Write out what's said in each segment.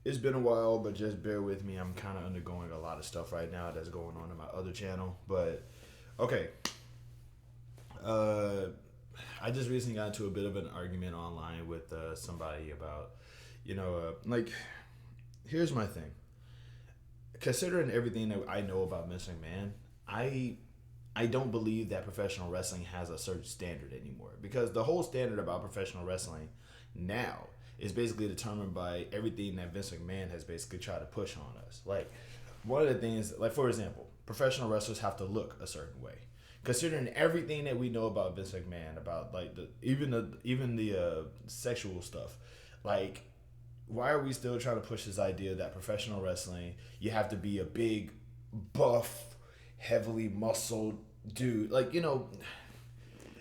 It's been a while, but just bear with me. I'm kind of undergoing a lot of stuff right now that's going on in my other channel. But okay, uh, I just recently got into a bit of an argument online with somebody about, like, here's my thing. Considering everything that I know about Vince McMahon, I I don't believe that professional wrestling has a certain standard anymore because the whole standard about professional wrestling now is basically determined by everything that Vince McMahon has basically tried to push on us. Like one of the things, like for example, professional wrestlers have to look a certain way. Considering everything that we know about Vince McMahon, about like the sexual stuff, like why are we still trying to push this idea that professional wrestling you have to be a big, buff, heavily muscled dude? Like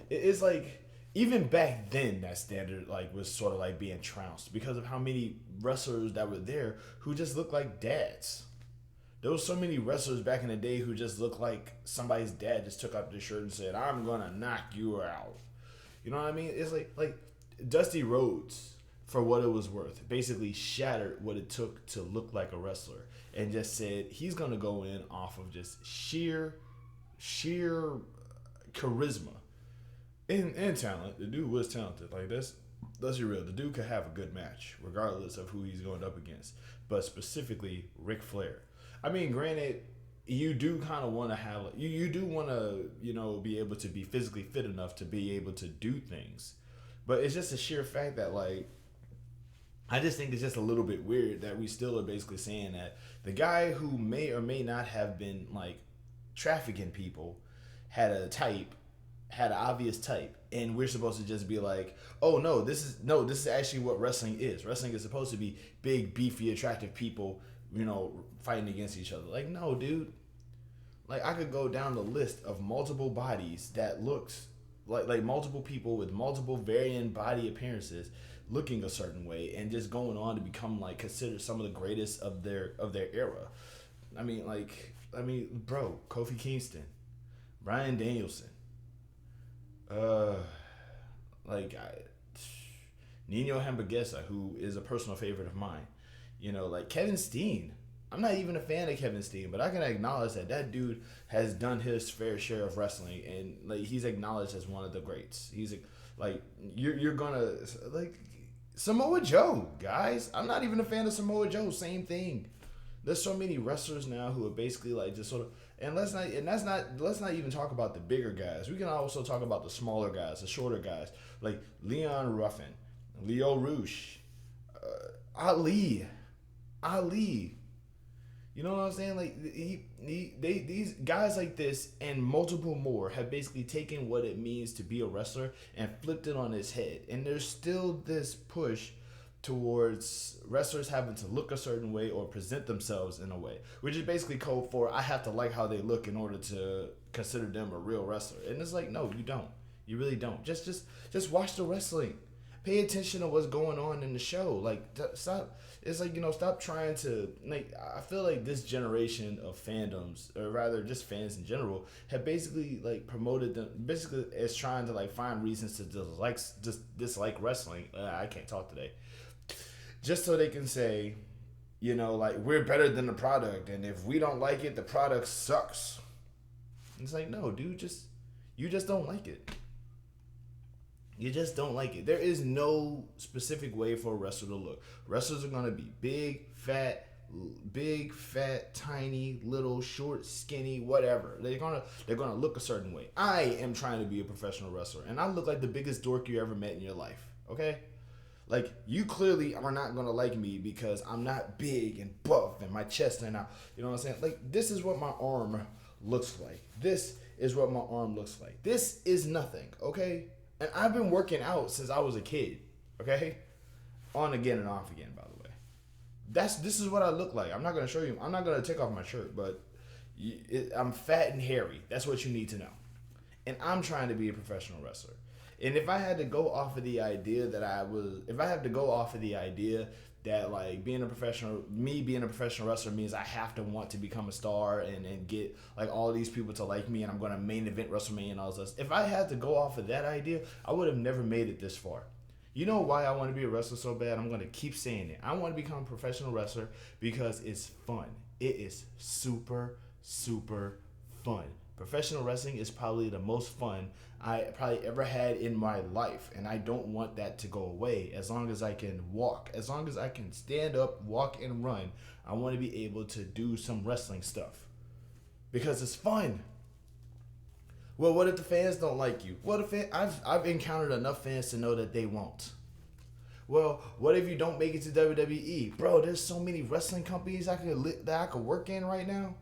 it's like even back then that standard like was sort of like being trounced because of how many wrestlers that were there who just looked like dads. There was so many wrestlers back in the day who just looked like somebody's dad just took off their shirt and said, "I'm gonna knock you out." You know what I mean? It's like Dusty Rhodes, for what it was worth, basically shattered what it took to look like a wrestler and just said he's gonna go in off of just sheer charisma and talent. The dude was talented. Like that's real. The dude could have a good match regardless of who he's going up against. But specifically Ric Flair. I mean, granted, you do kind of want to have you do want to be able to be physically fit enough to be able to do things, but it's just a sheer fact that like I just think it's just a little bit weird that we still are basically saying that the guy who may or may not have been like trafficking people had a type, had an obvious type, and we're supposed to just be like, oh no, this is actually what wrestling is. Wrestling is supposed to be big, beefy, attractive people, fighting against each other. Like, no, dude. Like I could go down the list of multiple bodies that looks like multiple people with multiple varying body appearances looking a certain way and just going on to become like considered some of the greatest of their era. Bro, Kofi Kingston, Bryan Danielson, uh, like I, Nino Hamburguesa, who is a personal favorite of mine. Like Kevin Steen. I'm not even a fan of Kevin Steen, but I can acknowledge that that dude has done his fair share of wrestling, and like he's acknowledged as one of the greats. He's like you're gonna like Samoa Joe, guys. I'm not even a fan of Samoa Joe. Same thing. There's so many wrestlers now who are basically like just sort of, let's not even talk about the bigger guys. We can also talk about the smaller guys, the shorter guys, like Leon Ruffin, Leo Rush, Ali, Ali. You know what I'm saying? Like these guys like this and multiple more have basically taken what it means to be a wrestler and flipped it on its head. And there's still this push towards wrestlers having to look a certain way or present themselves in a way, which is basically code for I have to like how they look in order to consider them a real wrestler. And it's like, no, you don't. You really don't. Just watch the wrestling. Pay attention to what's going on in the show. Like stop. It's like stop trying to like. I feel like this generation of fandoms, or rather just fans in general, have basically like promoted them basically as trying to like find reasons to dislike wrestling. I can't talk today. Just so they can say, like we're better than the product, and if we don't like it, the product sucks. It's like no, dude, you just don't like it. You just don't like it. There is no specific way for a wrestler to look. Wrestlers are gonna be big, fat, tiny, little, short, skinny, whatever. They're gonna look a certain way. I am trying to be a professional wrestler, and I look like the biggest dork you ever met in your life. Okay, like you clearly are not gonna like me because I'm not big and buff and my chest and out. You know what I'm saying? Like this is what my arm looks like. This is what my arm looks like. This is nothing. Okay, and I've been working out since I was a kid. Okay, on again and off again. By the way, this is what I look like. I'm not gonna show you. I'm not gonna take off my shirt, but I'm fat and hairy. That's what you need to know. And I'm trying to be a professional wrestler. And if I had to go off of the idea that if I have to go off of the idea that like being a professional wrestler means I have to want to become a star and get like all these people to like me and I'm going to main event WrestleMania and all this. If I had to go off of that idea, I would have never made it this far. You know why I want to be a wrestler so bad? I'm gonna keep saying it. I want to become a professional wrestler because it's fun. It is super, super fun. Professional wrestling is probably the most fun I probably ever had in my life, and I don't want that to go away. As long as I can walk, as long as I can stand up, walk, and run, I want to be able to do some wrestling stuff because it's fun. Well, what if the fans don't like you? What if I've encountered enough fans to know that they won't. Well, what if you don't make it to WWE, bro? There's so many wrestling companies that I could work in right now.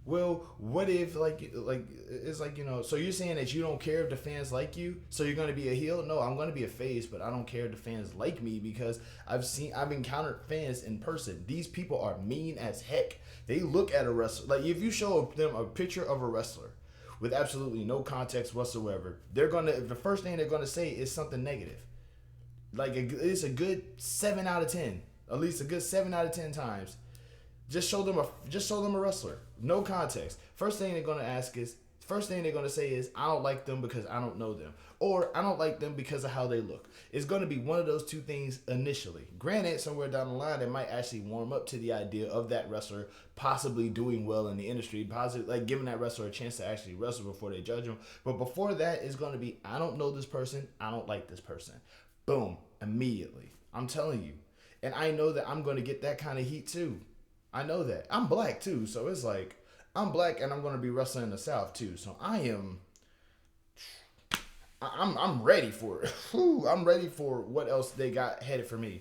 Well, what if like it's like so you're saying that you don't care if the fans like you, so you're gonna be a heel? No, I'm gonna be a face, but I don't care if the fans like me because I've encountered fans in person. These people are mean as heck. They look at a wrestler like if you show them a picture of a wrestler with absolutely no context whatsoever, the first thing they're gonna say is something negative. Like it's a good 7 out of 10, at least a good 7 out of 10 times. Just show them a wrestler. No context. First thing they're gonna say is I don't like them because I don't know them. Or I don't like them because of how they look. It's gonna be one of those two things initially. Granted, somewhere down the line they might actually warm up to the idea of that wrestler possibly doing well in the industry, possibly like giving that wrestler a chance to actually wrestle before they judge him. But before that it's gonna be I don't know this person, I don't like this person. Boom. Immediately. I'm telling you. And I know that I'm gonna get that kind of heat too. I know that. I'm black too, so it's like I'm black and I'm gonna be wrestling in the South too. So I'm ready for it. I'm ready for what else they got headed for me.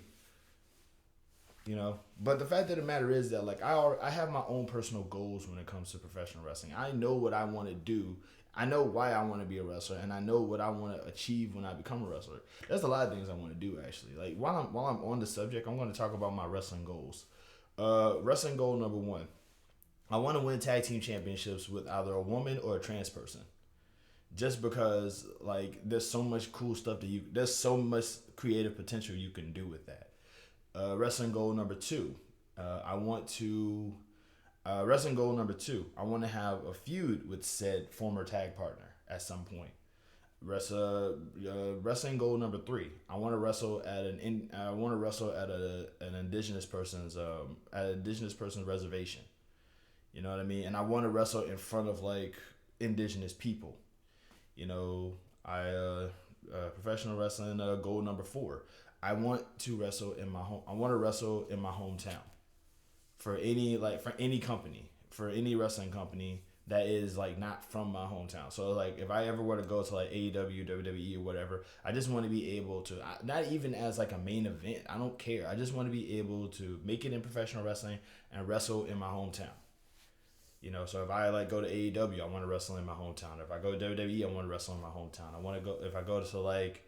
But the fact of the matter is that like I have my own personal goals when it comes to professional wrestling. I know what I want to do. I know why I want to be a wrestler, and I know what I want to achieve when I become a wrestler. There's a lot of things I want to do actually. Like while I'm on the subject, I'm going to talk about my wrestling goals. Wrestling goal number one. I want to win tag team championships with either a woman or a trans person. Just because like there's so much cool stuff there's so much creative potential you can do with that. Wrestling goal number two. I want to Wrestling goal number two. I want to have a feud with said former tag partner at some point. Wrestling goal number three. I want to wrestle at an indigenous person's reservation. You know what I mean? And I want to wrestle in front of like indigenous people. You know, professional wrestling goal number four. I want to wrestle in my home. I want to wrestle in my hometown for any company, for any wrestling company that is like not from my hometown. So like if I ever were to go to like AEW, WWE or whatever, I just want to be able to not even as like a main event. I don't care. I just want to be able to make it in professional wrestling and wrestle in my hometown. So if I like go to AEW, I want to wrestle in my hometown. If I go to WWE, I want to wrestle in my hometown. I want to go if I go to like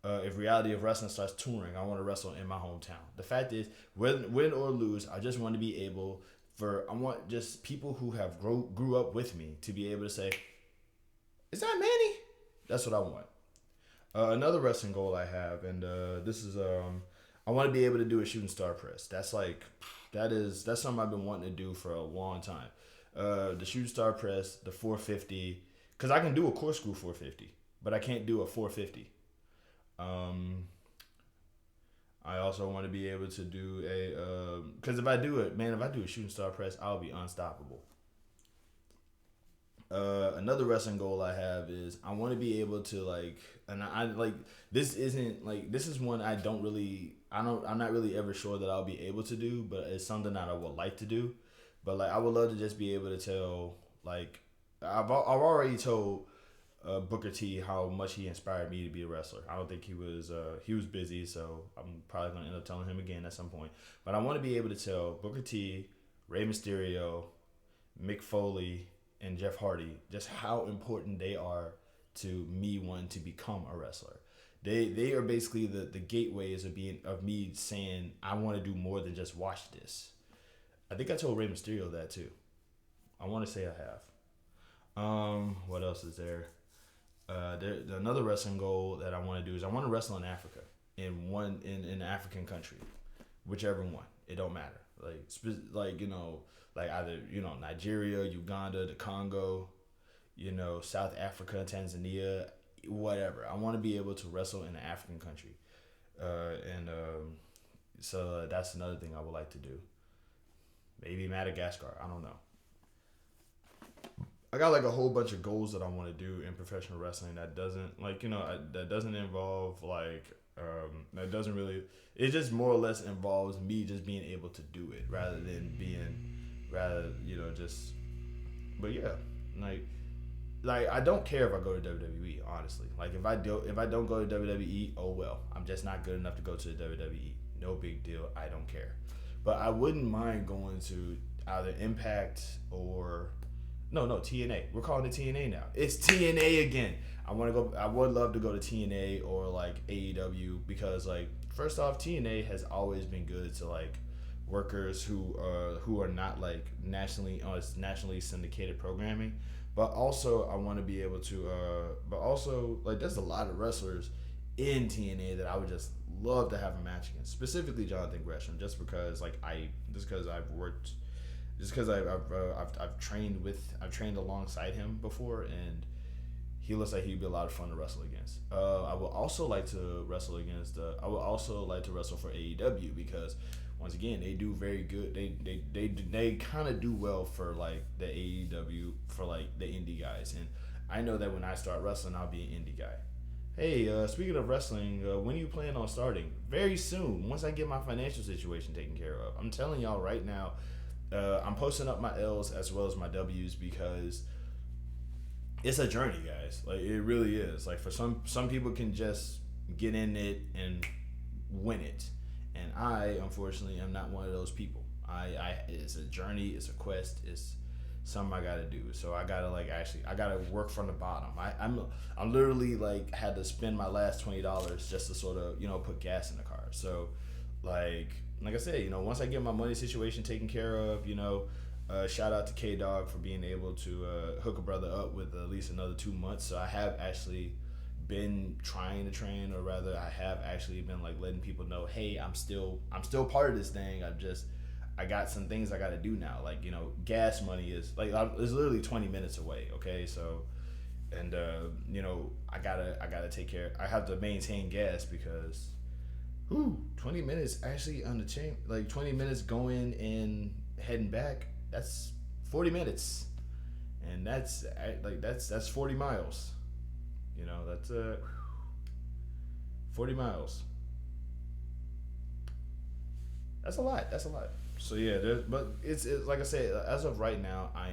if Reality of Wrestling starts touring, I want to wrestle in my hometown. The fact is, win or lose, I just want to be able I want just people who have grew up with me to be able to say, "Is that Manny?" That's what I want. Another wrestling goal I have, and this is I want to be able to do a shooting star press. That's something I've been wanting to do for a long time. The shooting star press, the 450, because I can do a corkscrew 450, but I can't do a 450. I also want to be able to do because if I do a shooting star press, I'll be unstoppable. Another wrestling goal I have is I want to be able to like, and I like this isn't like this is one I'm not really ever sure that I'll be able to do, but it's something that I would like to do. But like I would love to just be able to tell like I've already told Booker T how much he inspired me to be a wrestler. I don't think he was busy, so I'm probably gonna end up telling him again at some point. But I want to be able to tell Booker T, Rey Mysterio, Mick Foley, and Jeff Hardy just how important they are to me wanting to become a wrestler. They are basically the gateways of me saying I want to do more than just watch this. I think I told Rey Mysterio that too. I want to say I have. What else is there? Another wrestling goal that I want to do is I want to wrestle in Africa, in an African country, whichever one. It don't matter. Like either Nigeria, Uganda, the Congo, South Africa, Tanzania. whatever. I want to be able to wrestle in an African country, and so that's another thing I would like to do. Maybe Madagascar. I don't know. I got like a whole bunch of goals that I want to do in professional wrestling that doesn't like that doesn't involve like that doesn't really it just more or less involves me just being able to do it rather than just but yeah like I don't care if I go to WWE honestly like if I don't go to WWE, oh well, I'm just not good enough to go to the WWE, no big deal, I don't care. But I wouldn't mind going to either Impact or no, TNA. We're calling it TNA now. It's TNA again. I want to go. I would love to go to TNA or like AEW because like first off, TNA has always been good to like workers who are not like nationally syndicated programming. But also, I want to be able to. But also, like there's a lot of wrestlers in TNA that I would just love to have a match against. Specifically, Jonathan Gresham, just because I've worked just because I've trained alongside him before, and he looks like he'd be a lot of fun to wrestle against. I would also like to wrestle for AEW because once again they do very good. They kind of do well for like the AEW for like the indie guys, and I know that when I start wrestling, I'll be an indie guy. Hey, speaking of wrestling, when are you planning on starting? Very soon, once I get my financial situation taken care of. I'm telling y'all right now. I'm posting up my L's as well as my W's because it's a journey, guys. Like it really is. Like for some people can just get in it and win it, and I unfortunately am not one of those people. I it's a journey, it's a quest, it's something I gotta do. So I gotta I gotta work from the bottom. I'm literally like had to spend my last $20 just to sort of put gas in the car. So like I said, once I get my money situation taken care of, shout out to K Dog for being able to hook a brother up with at least another 2 months. So I have actually been trying to train, or rather, I have actually been like letting people know, hey, I'm still part of this thing. I got some things I got to do now. Like gas money is like it's literally 20 minutes away. Okay, so and I gotta take care. I have to maintain gas because. 20 minutes actually on the chain, like 20 minutes going and heading back, that's 40 minutes. And that's 40 miles. That's 40 miles. That's a lot. So yeah, but it's like I said, as of right now, I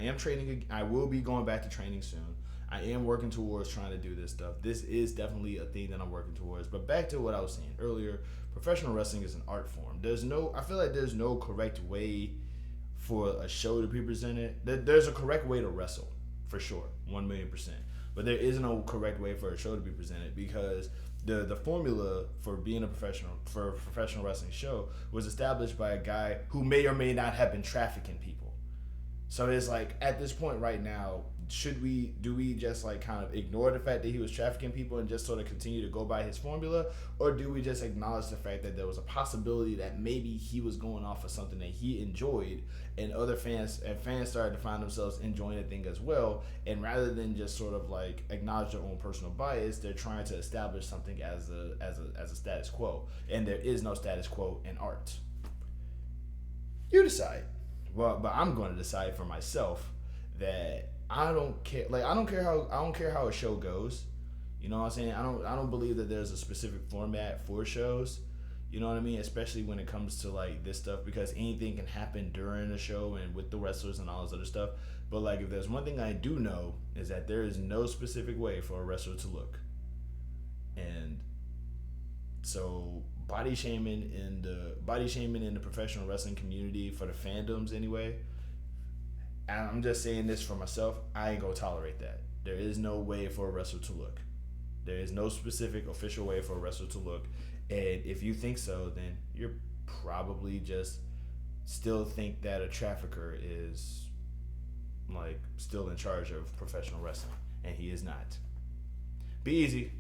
am training. I will be going back to training soon. I am working towards trying to do this stuff. This is definitely a thing that I'm working towards. But back to what I was saying earlier, professional wrestling is an art form. I feel like there's no correct way for a show to be presented. There's a correct way to wrestle, for sure, 1,000,000%. But there is no correct way for a show to be presented because the formula for being a professional wrestling show was established by a guy who may or may not have been trafficking people. So it's like at this point right now, do we just like kind of ignore the fact that he was trafficking people and just sort of continue to go by his formula, or do we just acknowledge the fact that there was a possibility that maybe he was going off of something that he enjoyed and other fans started to find themselves enjoying the thing as well, and rather than just sort of like acknowledge their own personal bias, they're trying to establish something as a status quo, and there is no status quo in art. You decide. Well, but I'm going to decide for myself that I don't care. Like I don't care how a show goes. You know what I'm saying? I don't believe that there's a specific format for shows. You know what I mean? Especially when it comes to like this stuff, because anything can happen during the show and with the wrestlers and all this other stuff. But like, if there's one thing I do know is that there is no specific way for a wrestler to look. And so body shaming in the professional wrestling community, for the fandoms anyway, and I'm just saying this for myself, I ain't gonna tolerate that. There is no way for a wrestler to look. There is no specific official way for a wrestler to look. And if you think so, then you're probably just still think that a trafficker is like still in charge of professional wrestling, and he is not. Be easy.